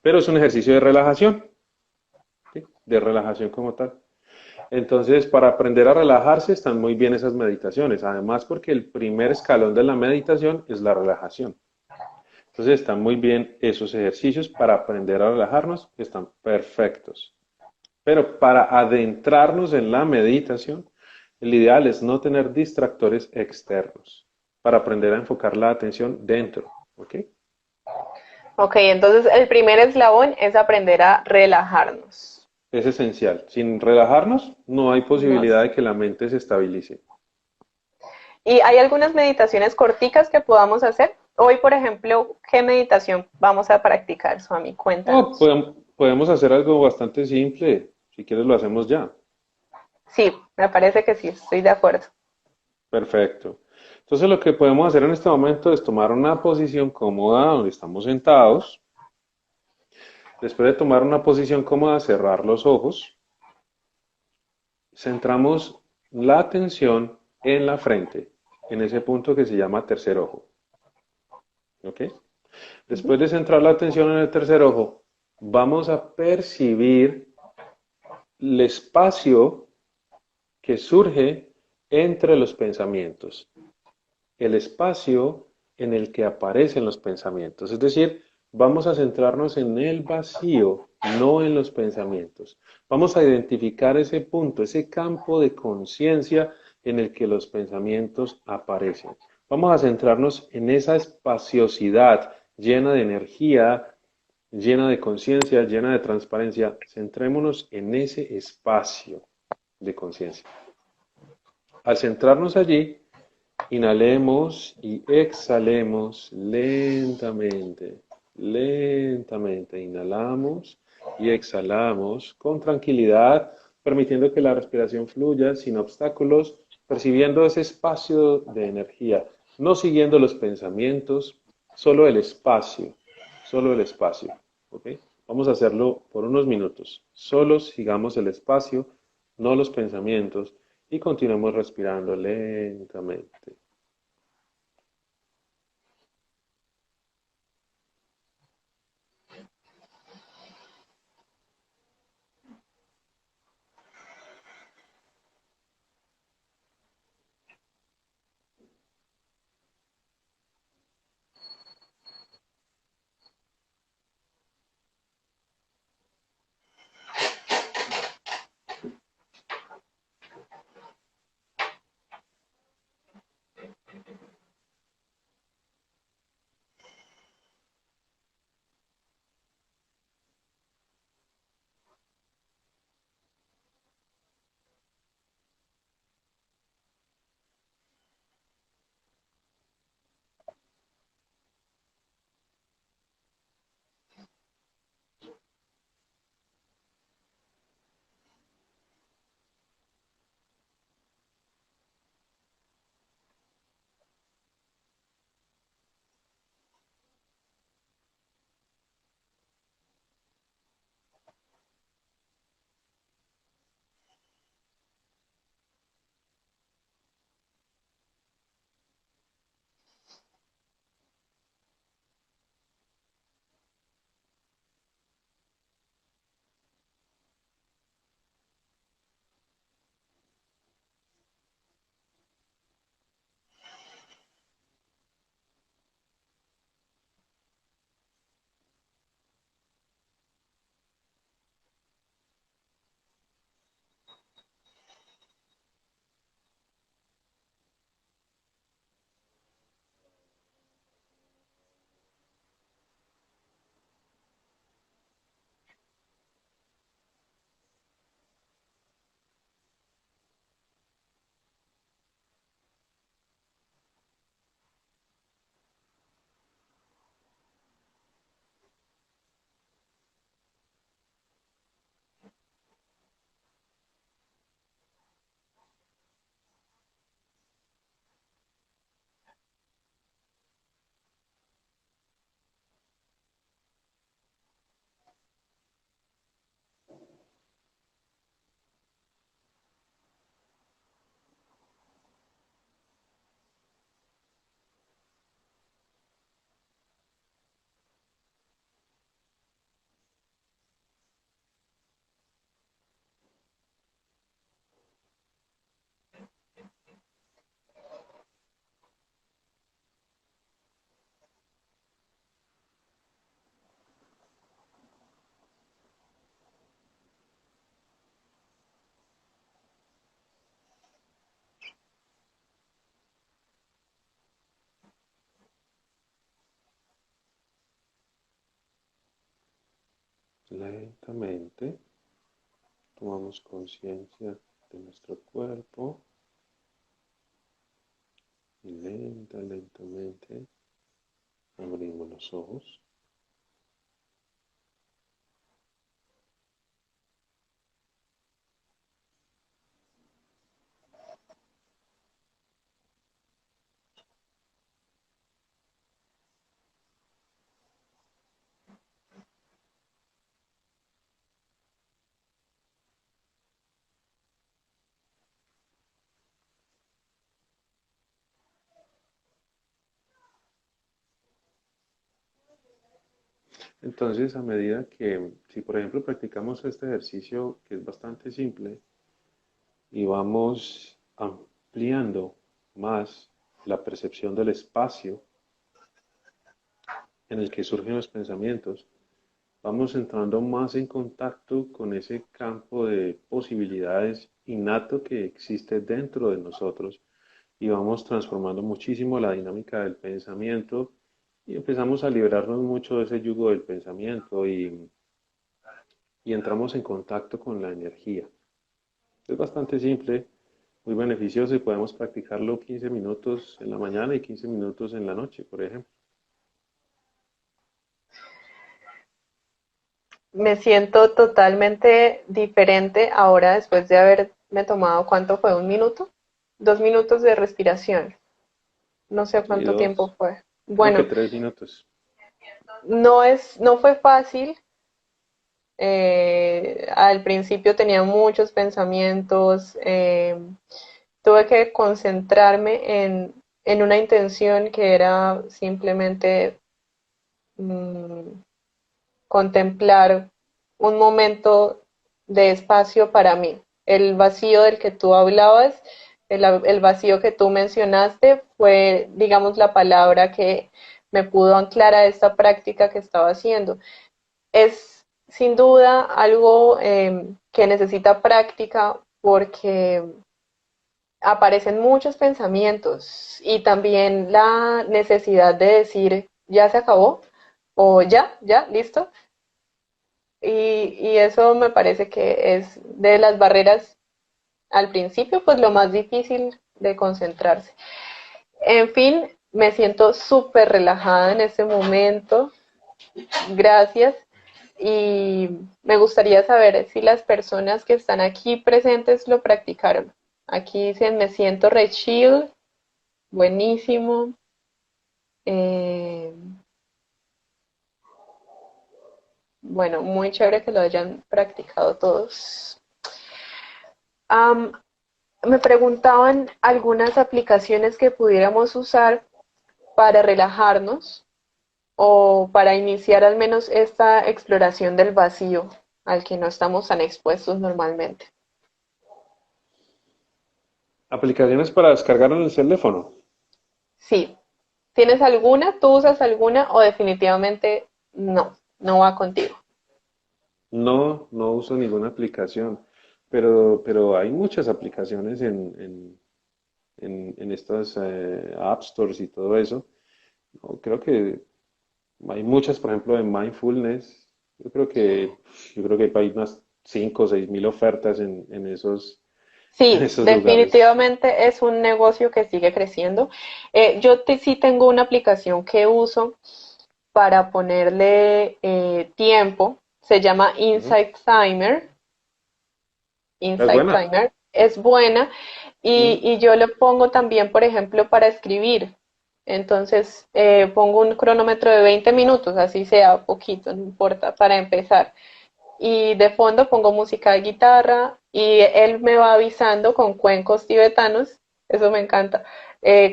pero es un ejercicio de relajación, ¿sí? De relajación como tal. Entonces, para aprender a relajarse están muy bien esas meditaciones, además porque el primer escalón de la meditación es la relajación. Entonces, están muy bien esos ejercicios para aprender a relajarnos, están perfectos. Pero para adentrarnos en la meditación, el ideal es no tener distractores externos para aprender a enfocar la atención dentro, ¿ok? Ok, entonces el primer eslabón es aprender a relajarnos. Es esencial. Sin relajarnos, no hay Nos- posibilidad de que la mente se estabilice. Y hay algunas meditaciones corticas que podamos hacer. Hoy, por ejemplo, ¿qué meditación vamos a practicar, Swami? Oh, Cuéntanos. podemos hacer algo bastante simple. Si quieres, lo hacemos ya. Sí, me parece que sí, estoy de acuerdo. Perfecto. Entonces, lo que podemos hacer en este momento es tomar una posición cómoda donde estamos sentados. Después de tomar una posición cómoda, cerrar los ojos. Centramos la atención en la frente, en ese punto que se llama tercer ojo. ¿Ok? Después de centrar la atención en el tercer ojo, vamos a percibir el espacio que surge entre los pensamientos, el espacio en el que aparecen los pensamientos. Es decir, vamos a centrarnos en el vacío, no en los pensamientos. Vamos a identificar ese punto, ese campo de conciencia en el que los pensamientos aparecen. Vamos a centrarnos en esa espaciosidad llena de energía, llena de conciencia, llena de transparencia. Centrémonos en ese espacio de conciencia. Al centrarnos allí, inhalemos y exhalemos lentamente, lentamente. Inhalamos y exhalamos con tranquilidad, permitiendo que la respiración fluya sin obstáculos, percibiendo ese espacio de energía, no siguiendo los pensamientos, solo el espacio, solo el espacio. ¿Ok? Vamos a hacerlo por unos minutos. Solo sigamos el espacio, no los pensamientos, y continuemos respirando lentamente. Lentamente tomamos conciencia de nuestro cuerpo y lentamente abrimos los ojos. Entonces, a medida que, si por ejemplo practicamos este ejercicio que es bastante simple y vamos ampliando más la percepción del espacio en el que surgen los pensamientos, vamos entrando más en contacto con ese campo de posibilidades innato que existe dentro de nosotros y vamos transformando muchísimo la dinámica del pensamiento y empezamos a liberarnos mucho de ese yugo del pensamiento y entramos en contacto con la energía. Es bastante simple, muy beneficioso y podemos practicarlo 15 minutos en la mañana y 15 minutos en la noche, por ejemplo. Me siento totalmente diferente ahora después de haberme tomado, ¿cuánto fue? ¿Un minuto? 2 minutos de respiración. No sé Sí, cuánto tiempo dos, fue. creo que Bueno, 3 minutos. no fue fácil. Al principio tenía muchos pensamientos. Tuve que concentrarme en una intención que era simplemente mm, contemplar un momento de espacio para mí. El vacío del que tú hablabas, el vacío que tú mencionaste fue, digamos, la palabra que me pudo anclar a esta práctica que estaba haciendo. Es sin duda algo que necesita práctica porque aparecen muchos pensamientos y también la necesidad de decir, ya se acabó o ya, listo. Y eso me parece que es de las barreras al principio, pues lo más difícil de concentrarse. En fin, me siento súper relajada en este momento. Gracias. Y me gustaría saber si las personas que están aquí presentes lo practicaron. Aquí dicen, me siento re chill, buenísimo. Eh, bueno, muy chévere que lo hayan practicado todos. Um, Me preguntaban algunas aplicaciones que pudiéramos usar para relajarnos o para iniciar al menos esta exploración del vacío al que no estamos tan expuestos normalmente. Aplicaciones para descargar en el teléfono. Sí, ¿tienes alguna? ¿Tú usas alguna o definitivamente no va contigo? No, no uso ninguna aplicación, pero hay muchas aplicaciones en estas App Stores y todo eso. No, creo que hay muchas, por ejemplo, de mindfulness. Yo creo que hay unas 5 o 6 mil ofertas en esos, en Sí, esos lugares. definitivamente es un negocio que sigue creciendo. Sí tengo una aplicación que uso para ponerle tiempo. Se llama Ujú. Insight Timer. Es Insight buena. Timer es buena Mm. y yo le pongo también, por ejemplo, para escribir. Entonces pongo un cronómetro de 20 minutos, así sea poquito, no importa, para empezar. Y de fondo pongo música de guitarra y él me va avisando con cuencos tibetanos, eso me encanta,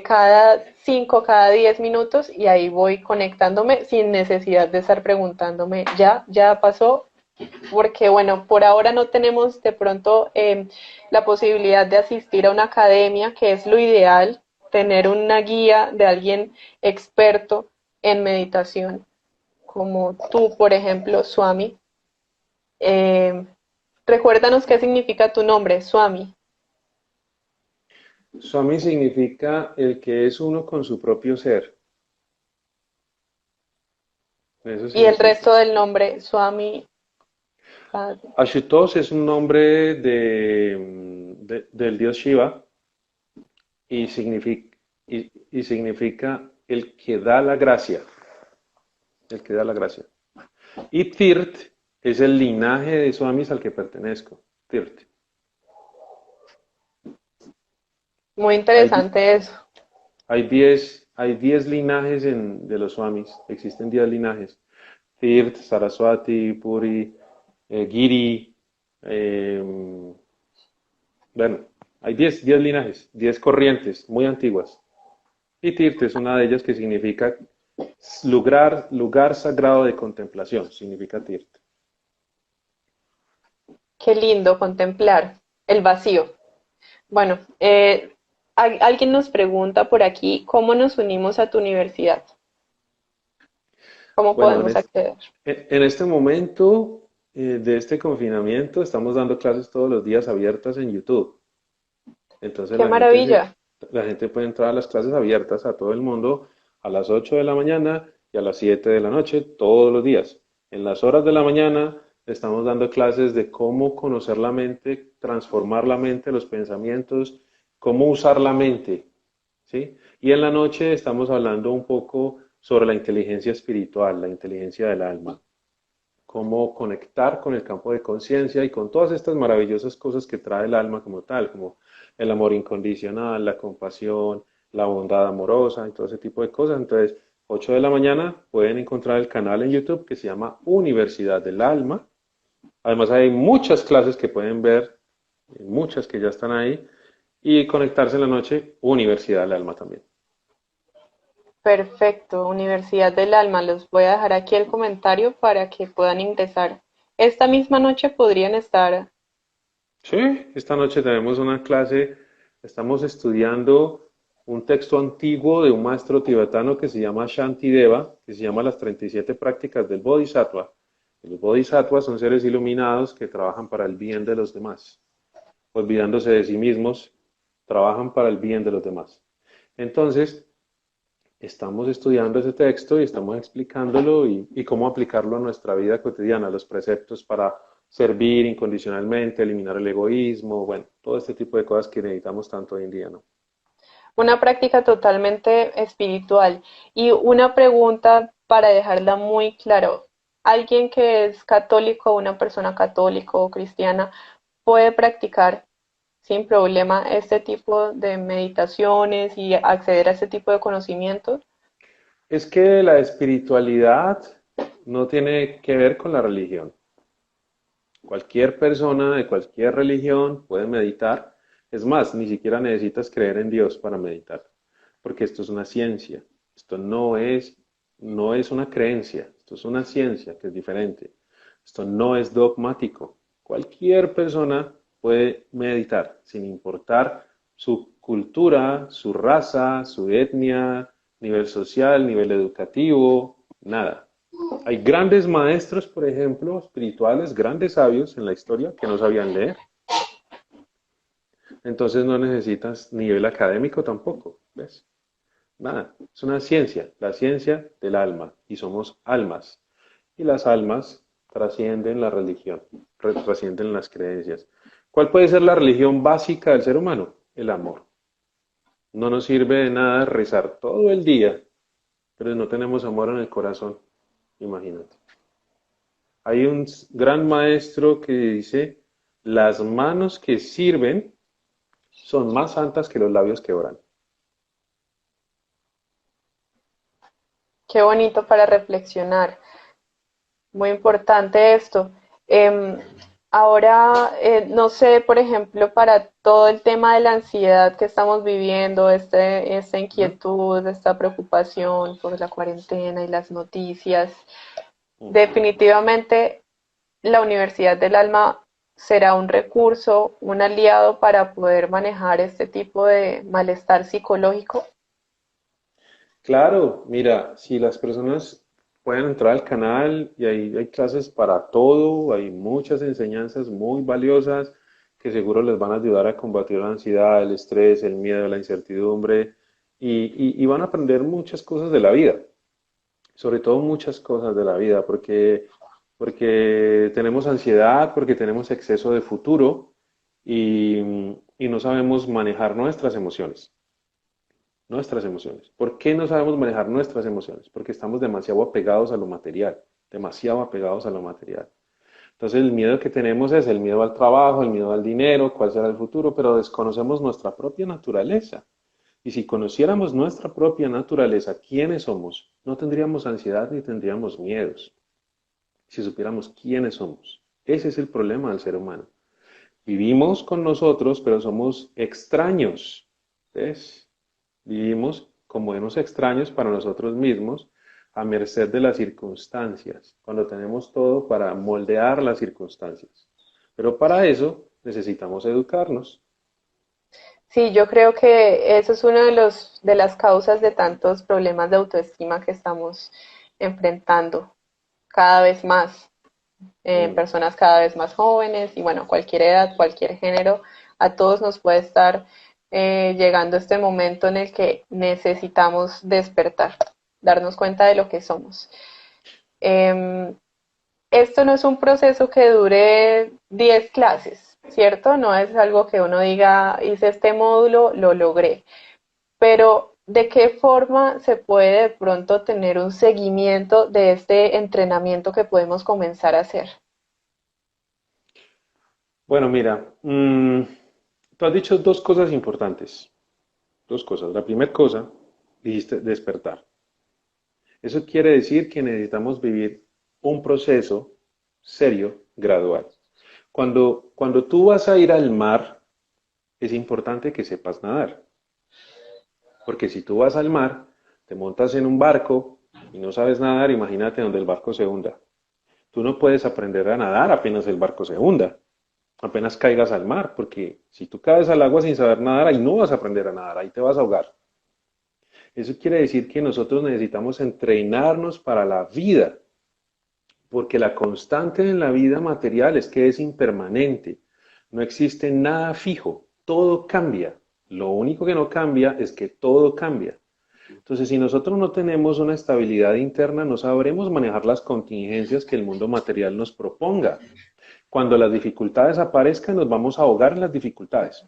cada 5, cada 10 minutos y ahí voy conectándome sin necesidad de estar preguntándome, ya pasó, porque bueno, por ahora no tenemos de pronto la posibilidad de asistir a una academia, que es lo ideal, tener una guía de alguien experto en meditación, como tú, por ejemplo, Swami. Eh, Recuérdanos qué significa tu nombre, Swami, Swami significa el que es uno con su propio ser. Eso y el significa. resto del nombre, Swami. Padre. Ashutosh es un nombre del dios Shiva y significa el que da la gracia, el que da la gracia. Y Tirt es el linaje de Swamis al que pertenezco, Tirt. Muy Hay, di- interesante eso. hay 10 linajes de los Swamis, existen 10 linajes. Tirt, Saraswati, Puri, Giri, eh, bueno, hay 10 linajes, 10 corrientes muy antiguas. Y Tirt es una de ellas que significa lugar sagrado de contemplación, significa Tirt. Qué lindo contemplar el vacío. Bueno, alguien nos pregunta por aquí, ¿cómo nos unimos a tu universidad? ¿Cómo Bueno, podemos acceder? en este momento de este confinamiento estamos dando clases todos los días abiertas en YouTube. Entonces ¡Qué maravilla! la gente puede entrar a las clases abiertas a todo el mundo a las 8 de la mañana y a las 7 de la noche todos los días. En las horas de la mañana estamos dando clases de cómo conocer la mente, transformar la mente, los pensamientos, cómo usar la mente, ¿sí? Y en la noche estamos hablando un poco sobre la inteligencia espiritual, la inteligencia del alma, cómo conectar con el campo de conciencia y con todas estas maravillosas cosas que trae el alma como tal, como el amor incondicional, la compasión, la bondad amorosa y todo ese tipo de cosas. Entonces, 8 de la mañana pueden encontrar el canal en YouTube que se llama Universidad del Alma. Además, hay muchas clases que pueden ver, muchas que ya están ahí, y conectarse en la noche, Universidad del Alma también. Perfecto, Universidad del Alma. Los voy a dejar aquí el comentario para que puedan ingresar. Esta misma noche podrían estar. Sí, esta noche tenemos una clase, estamos estudiando un texto antiguo de un maestro tibetano que se llama Shantideva, que se llama Las 37 prácticas del Bodhisattva. Los Bodhisattvas son seres iluminados que trabajan para el bien de los demás, olvidándose de sí mismos, trabajan para el bien de los demás. Entonces, estamos estudiando ese texto y estamos explicándolo y cómo aplicarlo a nuestra vida cotidiana, los preceptos para servir incondicionalmente, eliminar el egoísmo, bueno, todo este tipo de cosas que necesitamos tanto hoy en día, ¿no? Una práctica totalmente espiritual. Y una pregunta para dejarla muy claro. ¿Alguien que es católico, una persona católica o cristiana, puede practicar sin problema este tipo de meditaciones y acceder a este tipo de conocimientos? Es que la espiritualidad no tiene que ver con la religión. Cualquier persona de cualquier religión puede meditar. Es más, ni siquiera necesitas creer en Dios para meditar, porque esto es una ciencia. Esto no es una creencia, esto es una ciencia que es diferente. Esto no es dogmático. Cualquier persona puede meditar, sin importar su cultura, su raza, su etnia, nivel social, nivel educativo, nada. Hay grandes maestros, por ejemplo, espirituales, grandes sabios en la historia que no sabían leer. Entonces no necesitas nivel académico tampoco, ¿ves? Nada, es una ciencia, la ciencia del alma, y somos almas. Y las almas trascienden la religión, trascienden las creencias. ¿Cuál puede ser la religión básica del ser humano? El amor. No nos sirve de nada rezar todo el día, pero no tenemos amor en el corazón, imagínate. Hay un gran maestro que dice, las manos que sirven son más santas que los labios que oran. Qué bonito para reflexionar. Muy importante esto. Em, Ahora, no sé, por ejemplo, para todo el tema de la ansiedad que estamos viviendo, esta ¿Mm? inquietud, esta preocupación por la cuarentena y las noticias, Ujú. definitivamente la Universidad del Alma será un recurso, un aliado para poder manejar este tipo de malestar psicológico. Claro, mira, si las personas pueden entrar al canal y ahí hay clases para todo, hay muchas enseñanzas muy valiosas que seguro les van a ayudar a combatir la ansiedad, el estrés, el miedo, la incertidumbre y van a aprender muchas cosas de la vida, sobre todo muchas cosas de la vida, porque porque tenemos ansiedad, porque tenemos exceso de futuro y no sabemos manejar nuestras emociones. Nuestras emociones. ¿Por qué no sabemos manejar nuestras emociones? Porque estamos demasiado apegados a lo material, demasiado apegados a lo material. Entonces el miedo que tenemos es el miedo al trabajo, el miedo al dinero, cuál será el futuro, pero desconocemos nuestra propia naturaleza. Y si conociéramos nuestra propia naturaleza, quiénes somos, no tendríamos ansiedad ni tendríamos miedos. Si supiéramos quiénes somos. Ese es el problema del ser humano. Vivimos con nosotros, pero somos extraños. ¿Ves? Vivimos como unos extraños para nosotros mismos, a merced de las circunstancias, cuando tenemos todo para moldear las circunstancias. Pero para eso necesitamos educarnos. Sí, yo creo que eso es uno de de las causas de tantos problemas de autoestima que estamos enfrentando cada vez más en Mm. personas cada vez más jóvenes y bueno, cualquier edad, cualquier género, a todos nos puede estar llegando este momento en el que necesitamos despertar, darnos cuenta de lo que somos. Eh, Esto no es un proceso que dure 10 clases, ¿cierto? No es algo que uno diga, hice este módulo, lo logré. Pero, ¿de qué forma se puede de pronto tener un seguimiento de este entrenamiento que podemos comenzar a hacer? Bueno, mira, tú has dicho dos cosas importantes. Dos cosas. La primera cosa, dijiste despertar. Eso quiere decir que necesitamos vivir un proceso serio, gradual. Cuando tú vas a ir al mar, es importante que sepas nadar. Porque si tú vas al mar, te montas en un barco y no sabes nadar, imagínate donde el barco se hunda. Tú no puedes aprender a nadar apenas el barco se hunda, apenas caigas al mar, porque si tú caes al agua sin saber nadar, ahí no vas a aprender a nadar, ahí te vas a ahogar. Eso quiere decir que nosotros necesitamos entrenarnos para la vida, porque la constante en la vida material es que es impermanente. No existe nada fijo, todo cambia. Lo único que no cambia es que todo cambia. Entonces, si nosotros no tenemos una estabilidad interna, no sabremos manejar las contingencias que el mundo material nos proponga. Cuando las dificultades aparezcan, nos vamos a ahogar en las dificultades.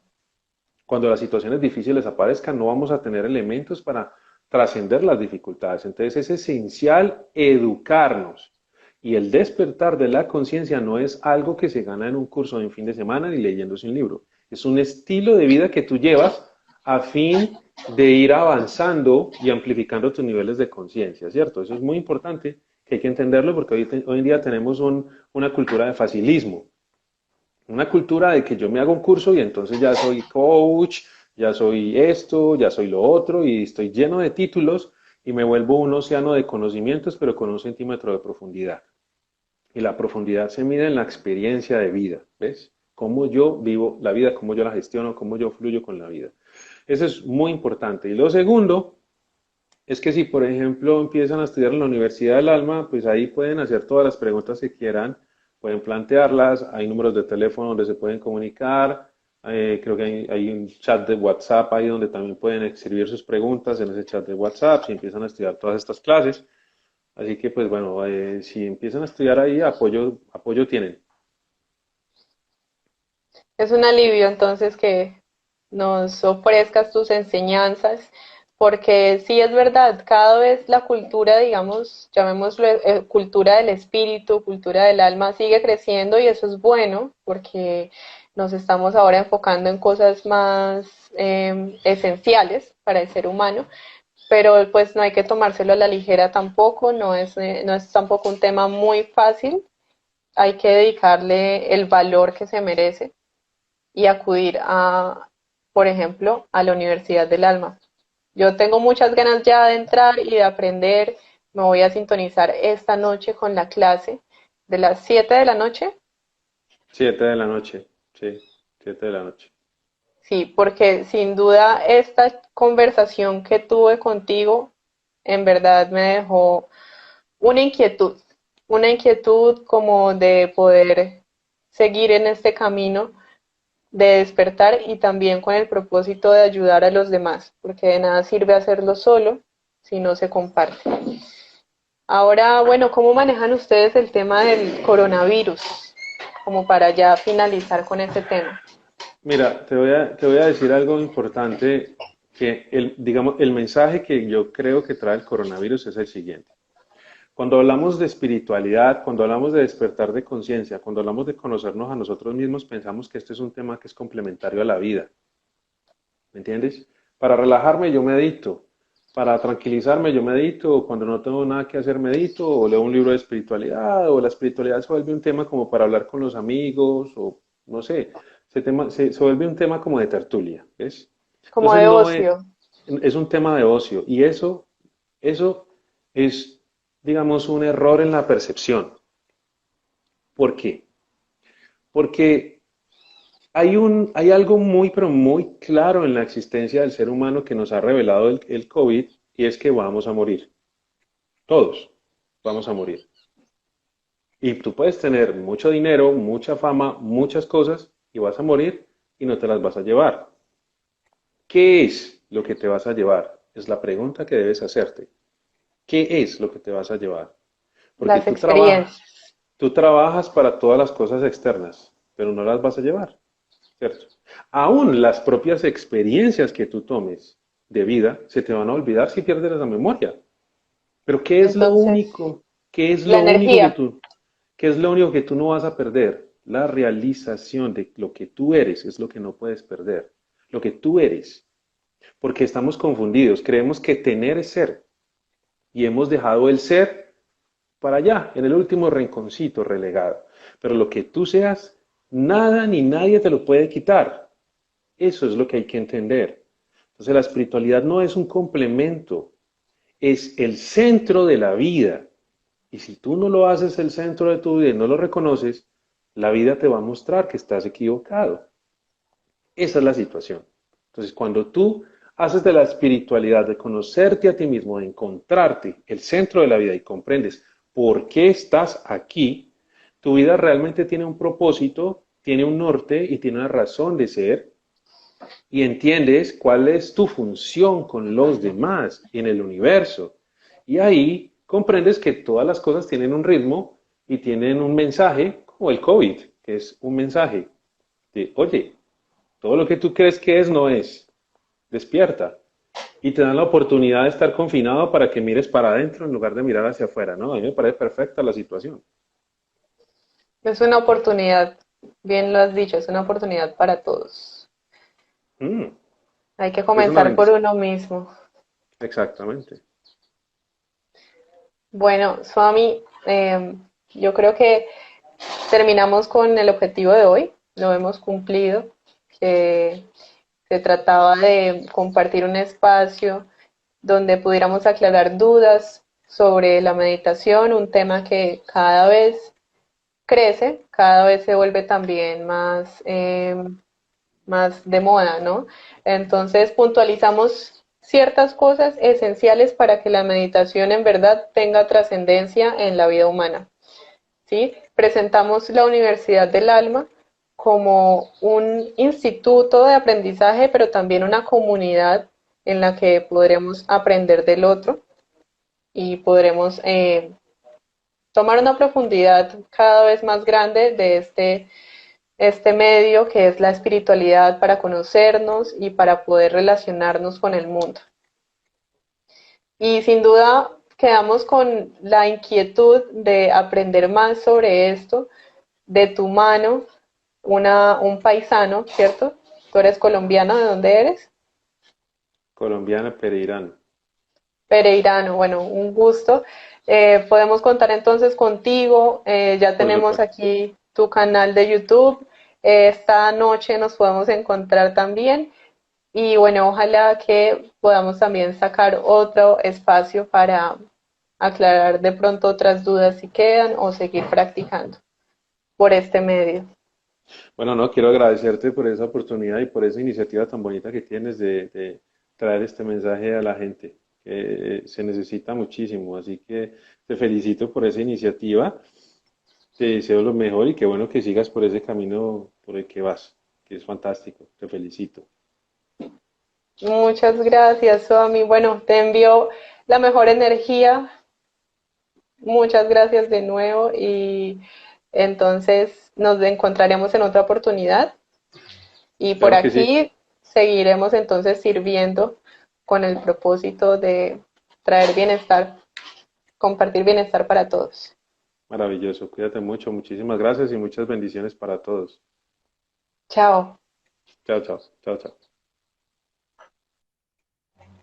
Cuando las situaciones difíciles aparezcan, no vamos a tener elementos para trascender las dificultades. Entonces, es esencial educarnos. Y el despertar de la conciencia no es algo que se gana en un curso de un fin de semana ni leyéndose un libro. Es un estilo de vida que tú llevas a fin de ir avanzando y amplificando tus niveles de conciencia, ¿cierto? Eso es muy importante, que hay que entenderlo porque hoy en día tenemos una cultura de facilismo, una cultura de que yo me hago un curso y entonces ya soy coach, ya soy esto, ya soy lo otro y estoy lleno de títulos y me vuelvo un océano de conocimientos pero con un centímetro de profundidad. Y la profundidad se mide en la experiencia de vida, ¿ves? Cómo yo vivo la vida, cómo yo la gestiono, cómo yo fluyo con la vida. Eso es muy importante. Y lo segundo es que si, por ejemplo, empiezan a estudiar en la Universidad del Alma, pues ahí pueden hacer todas las preguntas que quieran, pueden plantearlas, hay números de teléfono donde se pueden comunicar, creo que hay un chat de WhatsApp ahí donde también pueden escribir sus preguntas en ese chat de WhatsApp si empiezan a estudiar todas estas clases. Así que, pues bueno, si empiezan a estudiar ahí, apoyo tienen. Es un alivio entonces que nos ofrezcas tus enseñanzas, porque sí es verdad, cada vez la cultura, digamos, llamémoslo cultura del espíritu, cultura del alma, sigue creciendo y eso es bueno, porque nos estamos ahora enfocando en cosas más esenciales para el ser humano, pero pues no hay que tomárselo a la ligera tampoco, no es tampoco un tema muy fácil, hay que dedicarle el valor que se merece y acudir a, por ejemplo, a la Universidad del Alma. Yo tengo muchas ganas ya de entrar y de aprender. Me voy a sintonizar esta noche con la clase de las 7 de la noche. 7 de la noche, sí, 7 de la noche. Sí, porque sin duda esta conversación que tuve contigo en verdad me dejó una inquietud, una inquietud como de poder seguir en este camino de despertar y también con el propósito de ayudar a los demás, porque de nada sirve hacerlo solo si no se comparte. Ahora, bueno, ¿cómo manejan ustedes el tema del coronavirus? Como para ya finalizar con ese tema. Mira, te voy a decir algo importante, que digamos, el mensaje que yo creo que trae el coronavirus es el siguiente. Cuando hablamos de espiritualidad, cuando hablamos de despertar de conciencia, cuando hablamos de conocernos a nosotros mismos, pensamos que este es un tema que es complementario a la vida. ¿Me entiendes? Para relajarme yo medito, para tranquilizarme yo medito, o cuando no tengo nada que hacer medito, o leo un libro de espiritualidad, o la espiritualidad se vuelve un tema como para hablar con los amigos, o no sé, se vuelve un tema como de tertulia, ¿ves? Como Entonces de no es, ocio. es un tema de ocio, y eso es, digamos, un error en la percepción. ¿Por qué? Porque hay algo muy, pero muy claro en la existencia del ser humano que nos ha revelado el COVID y es que vamos a morir. Todos vamos a morir. Y tú puedes tener mucho dinero, mucha fama, muchas cosas y vas a morir y no te las vas a llevar. ¿Qué es lo que te vas a llevar? Es la pregunta que debes hacerte. ¿Qué es lo que te vas a llevar? Porque Las experiencias. tú trabajas para todas las cosas externas, pero no las vas a llevar. ¿Cierto? Aún las propias experiencias que tú tomes de vida se te van a olvidar si pierdes la memoria. Pero ¿qué es lo Entonces, único? ¿Qué es la lo único que energía. tú, qué es lo único que tú no vas a perder? La realización de lo que tú eres es lo que no puedes perder. Lo que tú eres. Porque estamos confundidos. Creemos que tener es ser. Y hemos dejado el ser para allá, en el último rinconcito relegado. Pero lo que tú seas, nada ni nadie te lo puede quitar. Eso es lo que hay que entender. Entonces la espiritualidad no es un complemento, es el centro de la vida. Y si tú no lo haces el centro de tu vida y no lo reconoces, la vida te va a mostrar que estás equivocado. Esa es la situación. Entonces cuando tú haces de la espiritualidad, de conocerte a ti mismo, de encontrarte el centro de la vida y comprendes por qué estás aquí, tu vida realmente tiene un propósito, tiene un norte y tiene una razón de ser y entiendes cuál es tu función con los demás en el universo. Y ahí comprendes que todas las cosas tienen un ritmo y tienen un mensaje, como el COVID, que es un mensaje de, oye, todo lo que tú crees que es no es, despierta. Y te dan la oportunidad de estar confinado para que mires para adentro en lugar de mirar hacia afuera, ¿no? A mí me parece perfecta la situación. Es una oportunidad, bien lo has dicho, es una oportunidad para todos. Mm, Hay que es una comenzar por bendición. uno mismo. Exactamente. Bueno, Swami, yo creo que terminamos con el objetivo de hoy, lo hemos cumplido, que se trataba de compartir un espacio donde pudiéramos aclarar dudas sobre la meditación, un tema que cada vez crece, cada vez se vuelve también más de moda, ¿no? Entonces puntualizamos ciertas cosas esenciales para que la meditación en verdad tenga trascendencia en la vida humana. ¿Sí? Presentamos la Universidad del Alma como un instituto de aprendizaje, pero también una comunidad en la que podremos aprender del otro y podremos tomar una profundidad cada vez más grande de este medio que es la espiritualidad para conocernos y para poder relacionarnos con el mundo. Y sin duda quedamos con la inquietud de aprender más sobre esto de tu mano, un paisano, ¿cierto? Tú eres colombiano, ¿de dónde eres? Colombiana, Pereirán. Pereirano, bueno, un gusto. Podemos contar entonces contigo, ya Por tenemos supuesto. aquí tu canal de YouTube, esta noche nos podemos encontrar también y bueno, ojalá que podamos también sacar otro espacio para aclarar de pronto otras dudas si quedan o seguir practicando por este medio. Bueno, no, quiero agradecerte por esa oportunidad y por esa iniciativa tan bonita que tienes de traer este mensaje a la gente, que se necesita muchísimo. Así que te felicito por esa iniciativa, te deseo lo mejor y qué bueno que sigas por ese camino por el que vas, que es fantástico. Te felicito. Muchas gracias, Soami. Bueno, te envío la mejor energía Muchas gracias de nuevo y entonces nos encontraremos en otra oportunidad y por Claro que sí, aquí seguiremos entonces sirviendo con el propósito de traer bienestar, compartir bienestar para todos. maravilloso. Cuídate mucho, muchísimas gracias y muchas bendiciones para todos. Chao. Chao, chao, chao, chao.